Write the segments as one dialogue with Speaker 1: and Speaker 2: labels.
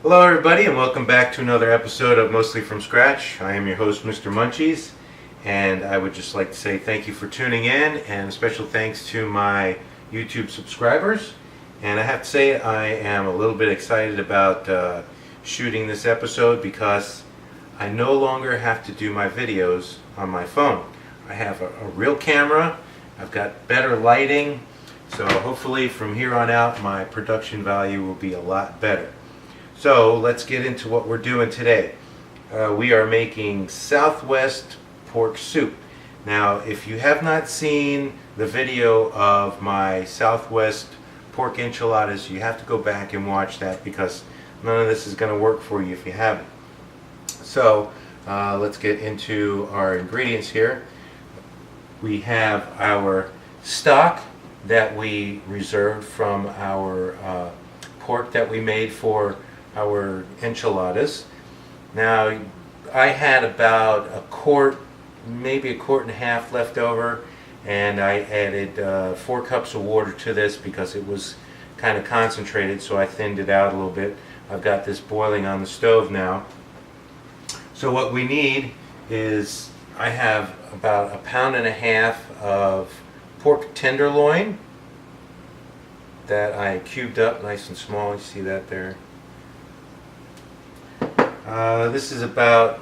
Speaker 1: Hello everybody and welcome back to another episode of Mostly From Scratch. I am your host Mr. Munchies, and I would just like to say thank you for tuning in, and a special thanks to my YouTube subscribers. And I have to say I am a little bit excited about shooting this episode because I no longer have to do my videos on my phone. I have a real camera, I've got better lighting, so hopefully from here on out my production value will be a lot better. So let's get into what we're doing today. We are making Southwest pork soup. Now if you have not seen the video of my Southwest pork enchiladas, you have to go back and watch that because none of this is going to work for you if you haven't. So let's get into our ingredients here. We have our stock that we reserved from our pork that we made for our enchiladas. Now I had about a quart, maybe a quart and a half left over, and I added 4 cups of water to this because it was kind of concentrated, so I thinned it out a little bit. I've got this boiling on the stove now. So what we need is, I have about 1.5 pounds of pork tenderloin that I cubed up nice and small. You see that there? This is about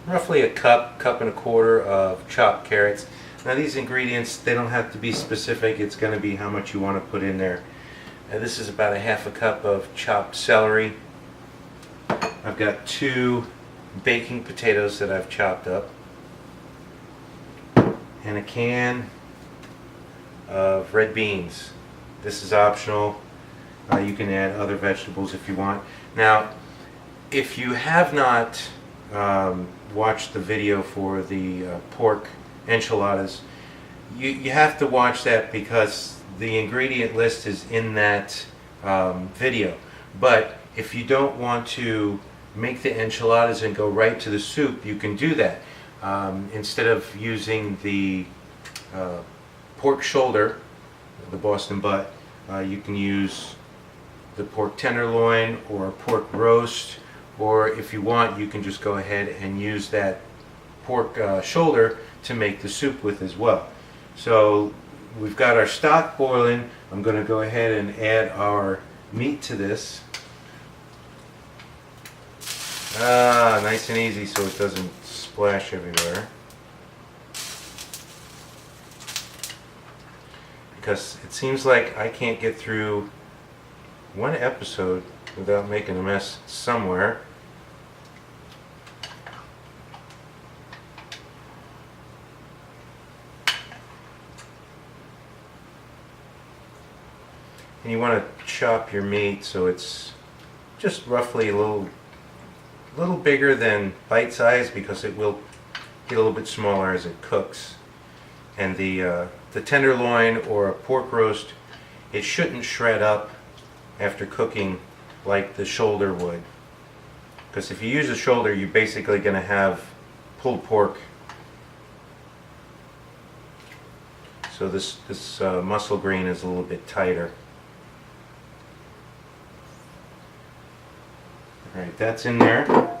Speaker 1: roughly a cup and a quarter of chopped carrots. Now these ingredients, they don't have to be specific. It's going to be how much you want to put in there. This is about 1/2 cup of chopped celery. I've got 2 baking potatoes that I've chopped up, and a can of red beans. This is optional. You can add other vegetables if you want. Now if you have not watched the video for the pork enchiladas, you have to watch that because the ingredient list is in that video. But if you don't want to make the enchiladas and go right to the soup, you can do that. Instead of using the pork shoulder, the Boston butt, you can use the pork tenderloin or pork roast, or if you want, you can just go ahead and use that pork shoulder to make the soup with as well. So we've got our stock boiling. I'm going to go ahead and add our meat to this. Nice and easy so it doesn't splash everywhere. Because it seems like I can't get through one episode without making a mess somewhere. And you want to chop your meat so it's just roughly a little bigger than bite size, because it will get a little bit smaller as it cooks. And the tenderloin or a pork roast, it shouldn't shred up after cooking like the shoulder would, because if you use the shoulder, you're basically going to have pulled pork. So this muscle grain is a little bit tighter. Alright, that's in there. I'm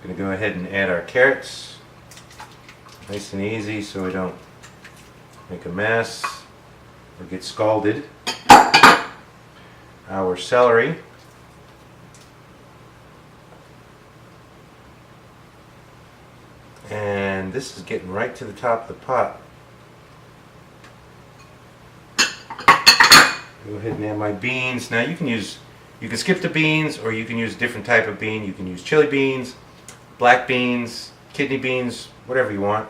Speaker 1: going to go ahead and add our carrots. Nice and easy so we don't make a mess or get scalded. Our celery. And this is getting right to the top of the pot. Go ahead and add my beans. Now you can skip the beans, or you can use a different type of bean. You can use chili beans, black beans, kidney beans, whatever you want.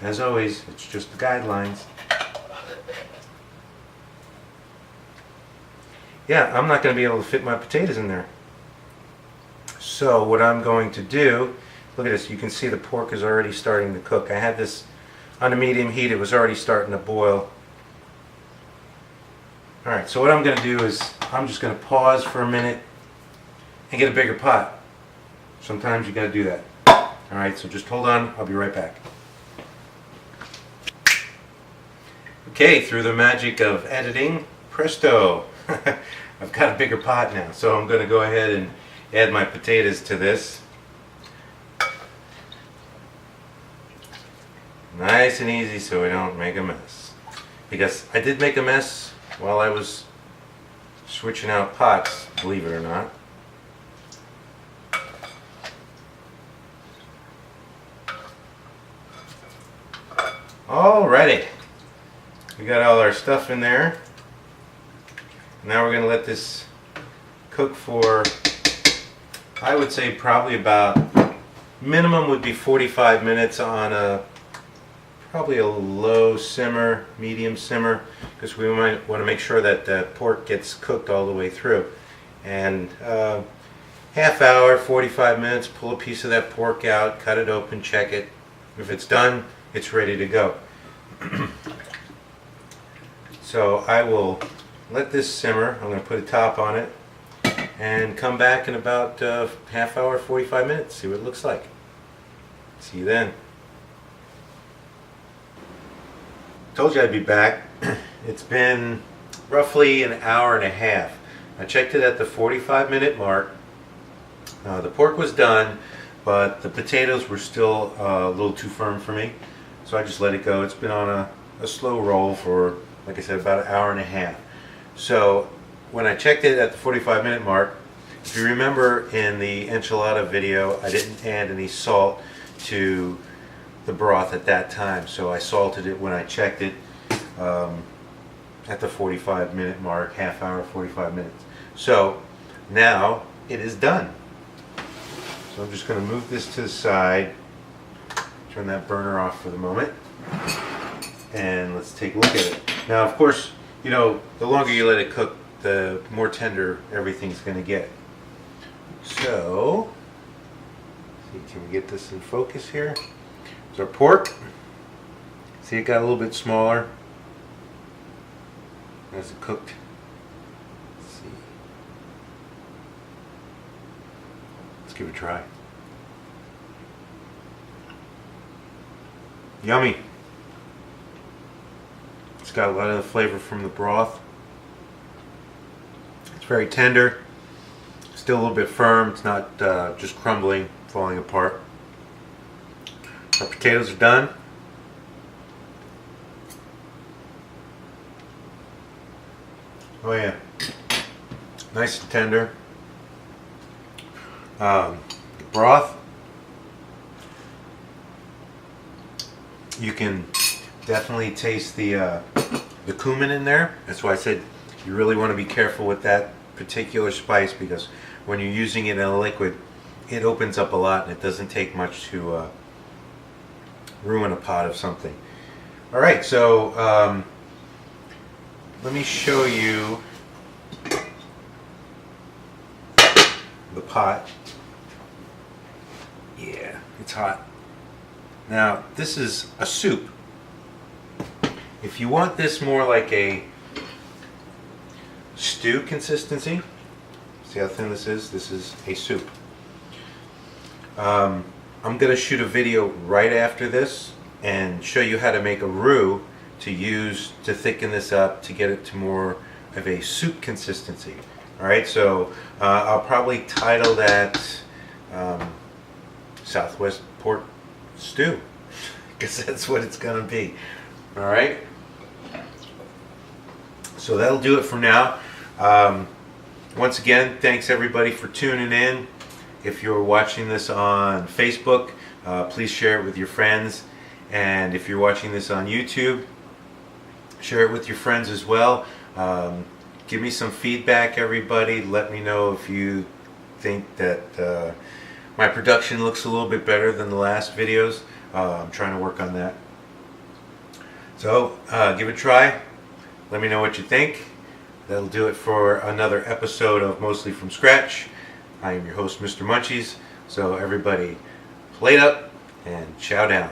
Speaker 1: As always, it's just the guidelines. Yeah, I'm not going to be able to fit my potatoes in there. So what I'm going to do, look at this, you can see the pork is already starting to cook. I had this on a medium heat, it was already starting to boil. Alright, so what I'm going to do is, I'm just going to pause for a minute and get a bigger pot. Sometimes you got to do that. Alright, so just hold on, I'll be right back. Okay, through the magic of editing, presto! I've got a bigger pot now, so I'm going to go ahead and add my potatoes to this. Nice and easy so we don't make a mess. Because I did make a mess while I was switching out pots, believe it or not. Alrighty, we got all our stuff in there. Now we're going to let this cook for, I would say probably about, minimum would be 45 minutes on a, probably a low simmer, medium simmer, because we might want to make sure that the pork gets cooked all the way through. And half hour, 45 minutes, pull a piece of that pork out, cut it open, check it. If it's done, it's ready to go. So I will let this simmer. I'm going to put a top on it and come back in about half hour, 45 minutes, see what it looks like. See you then. Told you I'd be back. It's been roughly an hour and a half. I checked it at the 45-minute mark. The pork was done, but the potatoes were still a little too firm for me, so I just let it go. It's been on a slow roll for, like I said, about an hour and a half. So when I checked it at the 45-minute mark, if you remember in the enchilada video, I didn't add any salt to the broth at that time, so I salted it when I checked it at the 45-minute mark, half hour, 45 minutes. So now it is done. So I'm just going to move this to the side, turn that burner off for the moment, and let's take a look at it. Now, of course, you know, the longer you let it cook, the more tender everything's going to get. So, see, can we get this in focus here? There's our pork. See, it got a little bit smaller as it cooked. Let's see. Let's give it a try. Yummy. It's got a lot of the flavor from the broth. It's very tender. Still a little bit firm. It's not just crumbling, falling apart. Our potatoes are done. Oh yeah, nice and tender. The broth, you can definitely taste the cumin in there. That's why I said you really want to be careful with that particular spice, because when you're using it in a liquid, it opens up a lot and it doesn't take much to ruin a pot of something. Alright, so let me show you the pot. Yeah, it's hot. Now, this is a soup. If you want this more like a stew consistency, see how thin this is? This is a soup. I'm going to shoot a video right after this and show you how to make a roux to use to thicken this up to get it to more of a soup consistency. Alright, so I'll probably title that Southwest Pork Stew, because that's what it's going to be. Alright, so that'll do it for now. Once again, thanks everybody for tuning in. If you're watching this on Facebook, please share it with your friends. And if you're watching this on YouTube, share it with your friends as well. Give me some feedback, everybody. Let me know if you think that my production looks a little bit better than the last videos. I'm trying to work on that. So give it a try. Let me know what you think. That'll do it for another episode of Mostly From Scratch. I am your host, Mr. Munchies. So everybody, plate up and chow down.